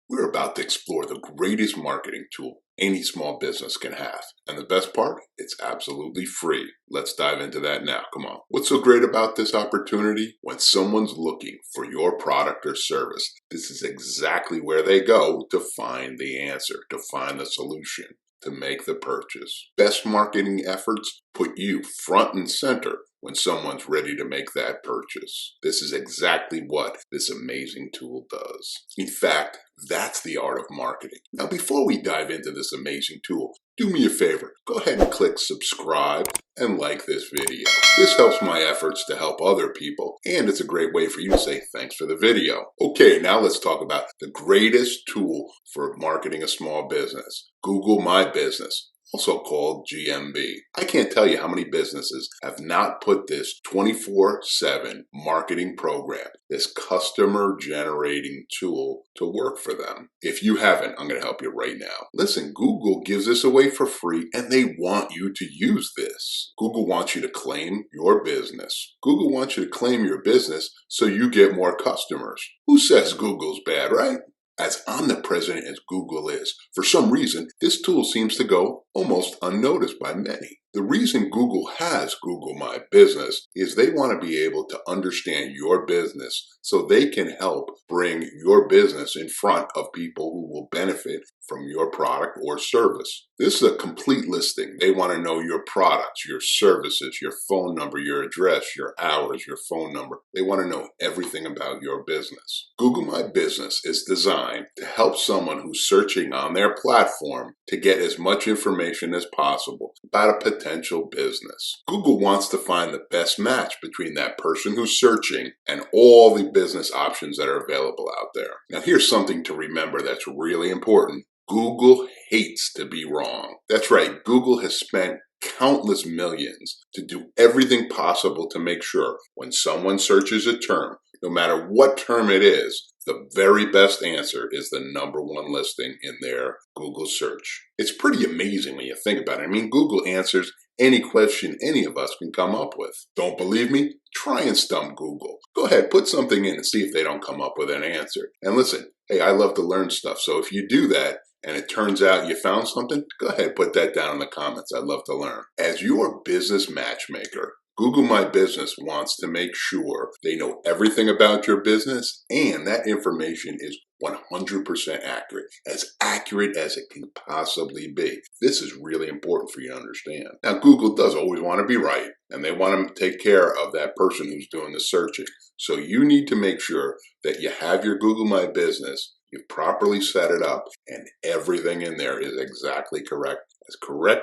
We're about to explore the greatest marketing tool any small business can have. And the best part, it's absolutely free. Let's dive into that now. Come on. What's so great about this opportunity? When someone's looking for your product or service, this is exactly where they go to find the answer, to find the solution, to make the purchase. Best marketing efforts put you front and center when someone's ready to make that purchase. This is exactly what this amazing tool does. In fact, that's the art of marketing. Now, before we dive into this amazing tool, do me a favor. Go ahead and click subscribe and like this video. This helps my efforts to help other people, and it's a great way for you to say thanks for the video. Okay, now let's talk about the greatest tool for marketing a small business, Google My Business, also called GMB. I can't tell you how many businesses have not put this 24/7 marketing program, this customer generating tool, to work for them. If you haven't, I'm going to help you right now. Listen, Google gives this away for free and they want you to use this. Google wants you to claim your business. Google wants you to claim your business so you get more customers. Who says Google's bad, right? As omnipresent as Google is, for some reason, this tool seems to go almost unnoticed by many. The reason Google has Google My Business is they want to be able to understand your business so they can help bring your business in front of people who will benefit from your product or service. This is a complete listing. They want to know your products, your services, your phone number, your address, your hours, your phone number. They want to know everything about your business. Google My Business is designed to help someone who's searching on their platform to get as much information as possible about a potential business. Google wants to find the best match between that person who's searching and all the business options that are available out there. Now, here's something to remember that's really important. Google hates to be wrong. That's right, Google has spent countless millions to do everything possible to make sure when someone searches a term, no matter what term it is, the very best answer is the #1 listing in their Google search. It's pretty amazing when you think about it. I mean, Google answers any question any of us can come up with. Don't believe me? Try and stump Google. Go ahead, put something in and see if they don't come up with an answer. And listen, hey, I love to learn stuff. So if you do that, and it turns out you found something, go ahead, put that down in the comments. I'd love to learn. As your business matchmaker, Google My Business wants to make sure they know everything about your business and that information is 100% accurate as it can possibly be. This is really important for you to understand. Now, Google does always want to be right, and they want to take care of that person who's doing the searching. So you need to make sure that you have your Google My Business, you've properly set it up, and everything in there is exactly correct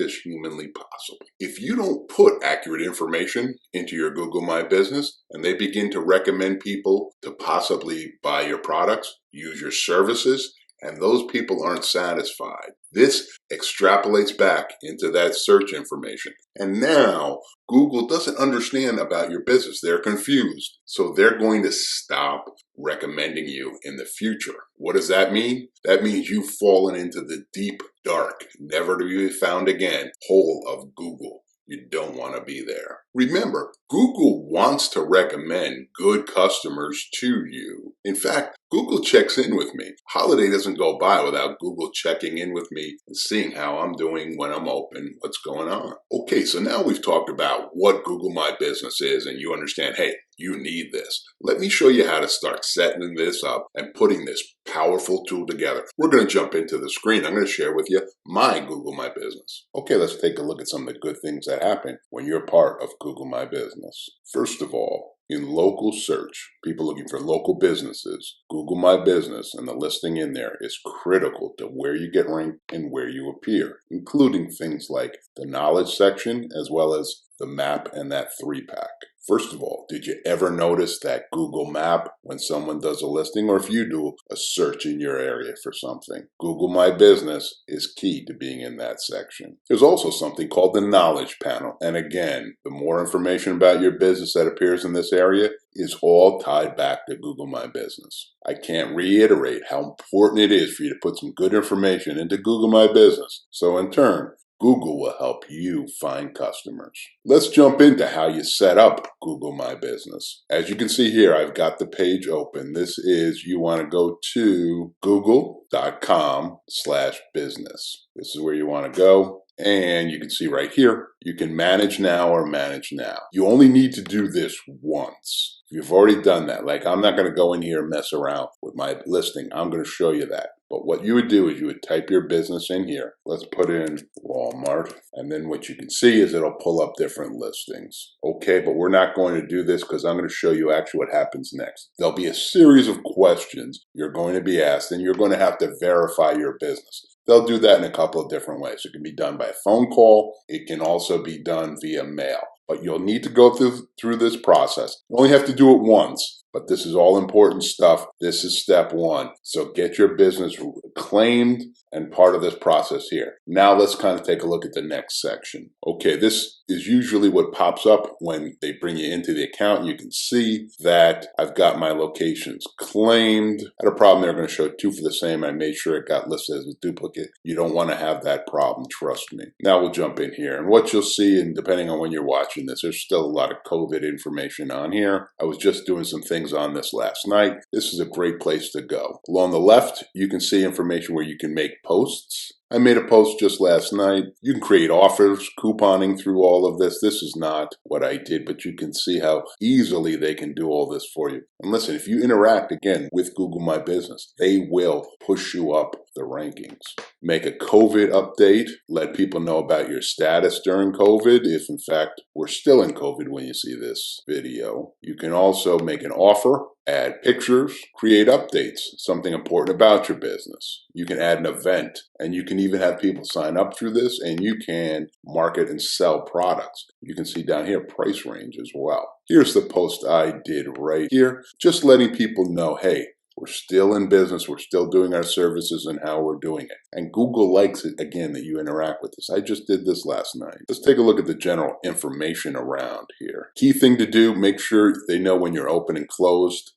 as humanly possible. If you don't put accurate information into your Google My Business and they begin to recommend people to possibly buy your products, use your services, and those people aren't satisfied, this extrapolates back into that search information. And now Google doesn't understand about your business. They're confused. So they're going to stop recommending you in the future. What does that mean? That means you've fallen into the deep, dark, never to be found again hole of Google. You don't want to be there. Remember, Google wants to recommend good customers to you. In fact, Google checks in with me. Holiday doesn't go by without Google checking in with me and seeing how I'm doing when I'm open, what's going on. Okay, so now we've talked about what Google My Business is and you understand, hey, you need this. Let me show you how to start setting this up and putting this powerful tool together. We're going to jump into the screen. I'm going to share with you my Google My Business. Okay, let's take a look at some of the good things that happen when you're part of Google My Business. First of all, in local search, people looking for local businesses, Google My Business and the listing in there is critical to where you get ranked and where you appear, including things like the knowledge section as well as the map and that 3-pack. First of all, did you ever notice that Google Map, when someone does a listing, or if you do a search in your area for something, Google My Business is key to being in that section. There's also something called the knowledge panel. And again, the more information about your business that appears in this area is all tied back to Google My Business. I can't reiterate how important it is for you to put some good information into Google My Business. So in turn, Google will help you find customers. Let's jump into how you set up Google My Business. As you can see here, I've got the page open. This is, you want to go to google.com/business. This is where you want to go. And you can see right here, you can manage now or manage now. You only need to do this once. If you've already done that, like I'm not going to go in here and mess around with my listing. I'm going to show you that. But what you would do is you would type your business in here. Let's put in Walmart. And then what you can see is it'll pull up different listings. Okay, but we're not going to do this because I'm going to show you actually what happens next. There'll be a series of questions you're going to be asked, and you're going to have to verify your business. They'll do that in a couple of different ways. It can be done by phone call. It can also be done via mail. But you'll need to go through this process. You only have to do it once, but this is all important stuff. This is step one. So get your business claimed and part of this process here. Now let's kind of take a look at the next section. Okay, this is usually what pops up when they bring you into the account. You can see that I've got my locations claimed. I had a problem there. I'm going to show two for the same. I made sure it got listed as a duplicate. You don't want to have that problem, trust me. Now we'll jump in here. And what you'll see, and depending on when you're watching this, there's still a lot of COVID information on here. I was just doing some things on this last night. This is a great place to go. Along the left, you can see information where you can make posts. I made a post just last night. You can create offers, couponing through all of this. This is not what I did, but you can see how easily they can do all this for you. And listen, if you interact again with Google My Business, they will push you up the rankings. Make a COVID update. Let people know about your status during COVID, if in fact we're still in COVID when you see this video. You can also make an offer, add pictures, create updates, something important about your business. You can add an event, and you can even have people sign up through this, and you can market and sell products. You can see down here price range as well. Here's the post I did right here, just letting people know, hey, we're still in business. We're still doing our services and how we're doing it. And Google likes it, again, that you interact with this. I just did this last night. Let's take a look at the general information around here. Key thing to do, make sure they know when you're open and closed.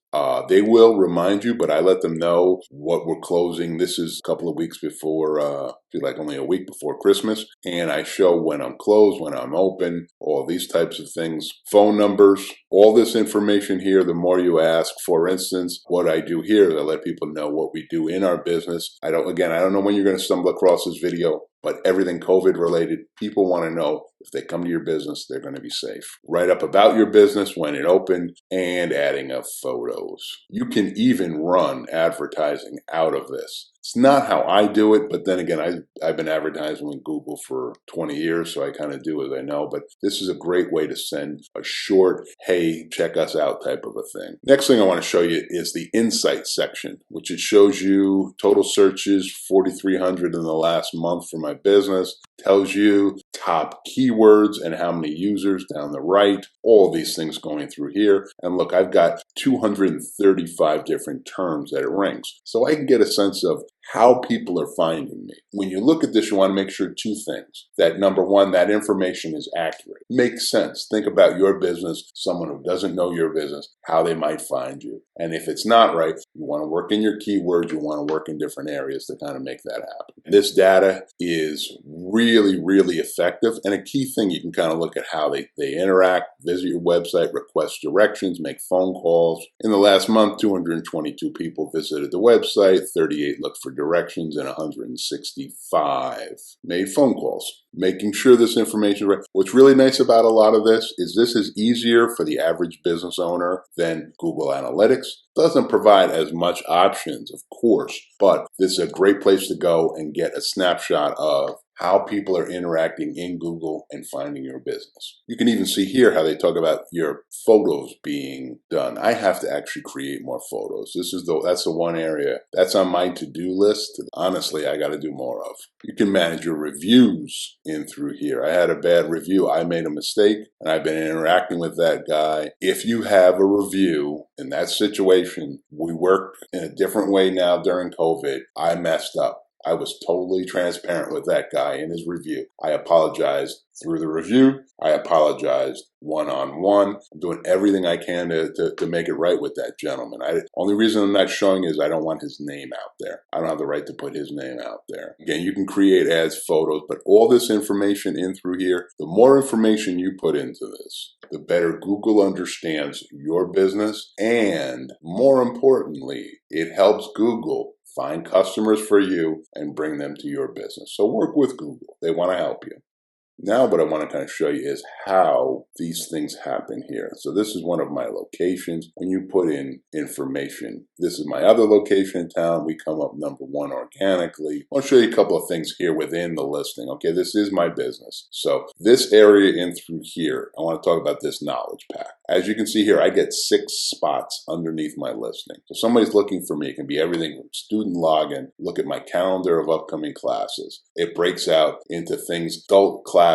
They will remind you, but I let them know what we're closing. This is a couple of weeks before, I feel like only a week before Christmas. And I show when I'm closed, when I'm open, all these types of things. Phone numbers, all this information here, the more you ask. For instance, what I do here is I let people know what we do in our business. I don't know when you're going to stumble across this video, but everything COVID related, people want to know if they come to your business, they're going to be safe. Write up about your business, when it opened, and adding of photos. You can even run advertising out of this. It's not how I do it, but then again, I've been advertising with Google for 20 years, so I kind of do as I know. But this is a great way to send a short, hey, check us out type of a thing. Next thing I want to show you is the insights section, which it shows you total searches, 4,300 in the last month for my business. Tells you top keywords and how many users down the right. All these things going through here. And look, I've got 235 different terms that it ranks. So I can get a sense of how people are finding me. When you look at this, you want to make sure two things. That number one, that information is accurate. Makes sense. Think about your business, someone who doesn't know your business, how they might find you. And if it's not right, you want to work in your keywords, you want to work in different areas to kind of make that happen. This data is really, really effective. And a key thing, you can kind of look at how they interact, visit your website, request directions, make phone calls. In the last month, 222 people visited the website, 38 looked for directions, and 165 made phone calls. Making sure this information is right. What's really nice about a lot of this is easier for the average business owner than Google Analytics. Doesn't provide as much options, of course, but this is a great place to go and get a snapshot of how people are interacting in Google and finding your business. You can even see here how they talk about your photos being done. I have to actually create more photos. That's the one area that's on my to-do list. Honestly, I got to do more of. You can manage your reviews in through here. I had a bad review. I made a mistake, and I've been interacting with that guy. If you have a review in that situation, we work in a different way now during COVID. I messed up. I was totally transparent with that guy in his review. I apologized through the review. I apologized one-on-one. I'm doing everything I can to make it right with that gentleman. Only reason I'm not showing is I don't want his name out there. I don't have the right to put his name out there. Again, you can create ads, photos, but all this information in through here, the more information you put into this, the better Google understands your business, and more importantly, it helps Google find customers for you and bring them to your business. So work with Google. They want to help you. Now what I want to kind of show you is how these things happen here. So this is one of my locations. When you put in information, this is my other location in town. We come up number 1 organically. I'll show you a couple of things here within the listing. Okay, this is my business. So this area in through here, I want to talk about this knowledge pack. As you can see here, I get 6 spots underneath my listing. So somebody's looking for me. It can be everything from student login, look at my calendar of upcoming classes. It breaks out into things, adult classes,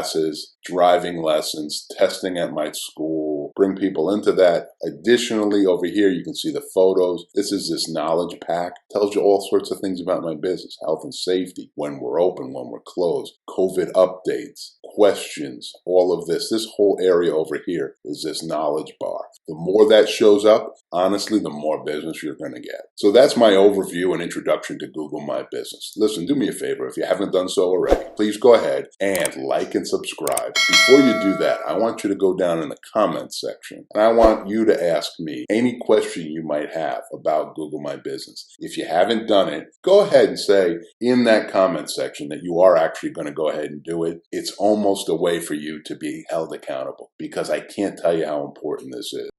driving lessons, testing at my school, bring people into that. Additionally, over here, you can see the photos. This is this knowledge pack. Tells you all sorts of things about my business, health and safety, when we're open, when we're closed, COVID updates, questions, all of this. This whole area over here is this knowledge bar. The more that shows up, honestly, the more business you're going to get. So that's my overview and introduction to Google My Business. Listen, do me a favor. If you haven't done so already, please go ahead and like and subscribe. Before you do that, I want you to go down in the comments section, and I want you to ask me any question you might have about Google My Business. If you haven't done it, go ahead and say in that comment section that you are actually going to go ahead and do it. It's almost a way for you to be held accountable, because I can't tell you how important this is.